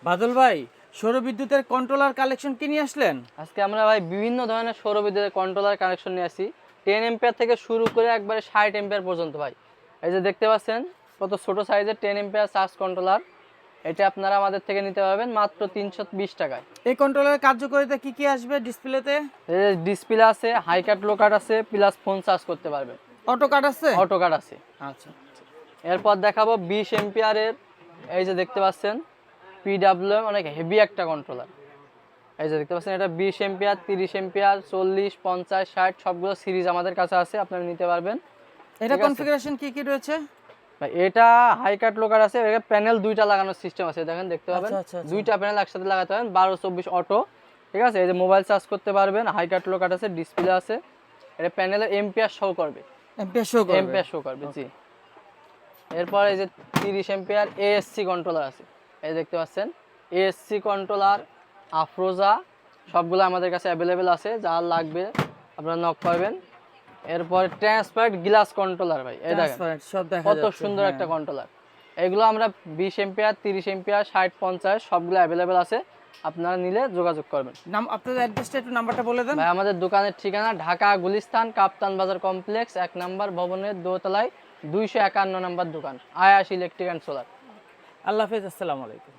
বাদল ভাই, সৌর বিদ্যুতের কন্ট্রোলার কালেকশন কি নিয়ে আসলেন? আজকে আমরা ভাই বিভিন্ন ধরনের সৌর বিদ্যুতের কন্ট্রোলার কানেকশন নিয়ে আসি। 10 এম্পিয়ার থেকে শুরু করে একবারে 60 এম্পিয়ার পর্যন্ত ভাই। এই যে দেখতে পাচ্ছেন কত ছোট সাইজের 10 এম্পিয়ার চার্জ কন্ট্রোলার। এটা আপনারা আমাদের থেকে নিতে পারবেন মাত্র 320 টাকায়। এই কন্ট্রোলারের কার্যকারিতা কি কি আসবে ডিসপ্লেতে? এই যে ডিসপ্লে আছে, হাই কাট লো কাট আছে, প্লাস ফোন চার্জ করতে পারবেন। অটো কাট আছে? অটো কাট আছে। আচ্ছা। এরপর দেখাবো 20 এম্পিয়ারের, এই যে দেখতে পাচ্ছেন পিডব্লিউএম, অনেক হেভি একটা কন্ট্রোলার। এই যে দেখতে পাচ্ছেন এটা 20 এম্পিয়ার, 30 এম্পিয়ার, 40, 50, 60 সবগুলো সিরিজ আমাদের কাছে আছে, আপনারা নিতে পারবেন। এটা কনফিগারেশন কি কি রয়েছে? ভাই এটা হাই কাট লোকার আছে, এটা প্যানেল দুইটা লাগানোর সিস্টেম আছে, দেখেন দেখতে পাবেন। আচ্ছা। দুইটা প্যানেল একসাথে লাগাতে পারেন, 12-24 অটো। ঠিক আছে, এই যে মোবাইল চার্জ করতে পারবেন, হাই কাট লোকার আছে, ডিসপ্লে আছে। এটা প্যানেলের এম্পিয়ার শো করবে, এম্পিয়ার শো করবে জি। এরপর এই যে 30 এম্পিয়ার এএসসি কন্ট্রোলার আছে, এই দেখতে পাচ্ছেন এএসসি কন্ট্রোলার, আফরোজা সবগুলো আমাদের কাছে অ্যাভেলেবেল আছে, যার লাগবে আপনারা নক করবেন। এরপর ট্রান্সপারেন্ট গ্লাস কন্ট্রোলার ভাই, এই দেখেন কত সুন্দর একটা কন্ট্রোলার। এগুলো আমরা 20 এম্পিয়ার, 30 এম্পিয়ার, 60, 50 সবগুলো অ্যাভেলেবেল আছে, আপনারা নিলে যোগাযোগ করবেন। নাম আপনাদের অ্যাড্রেসটা একটু নাম্বারটা বলে দেন ভাই। আমাদের দোকানের ঠিকানা ঢাকা গুলিস্তান কাপ্তান বাজার কমপ্লেক্স 1 নম্বর ভবনের দোতলায় 251 নম্বর দোকান, আয়াস ইলেকট্রিক অ্যান্ড সোলার। আল্লাহ হাফেজ, আসসালামু আলাইকুম।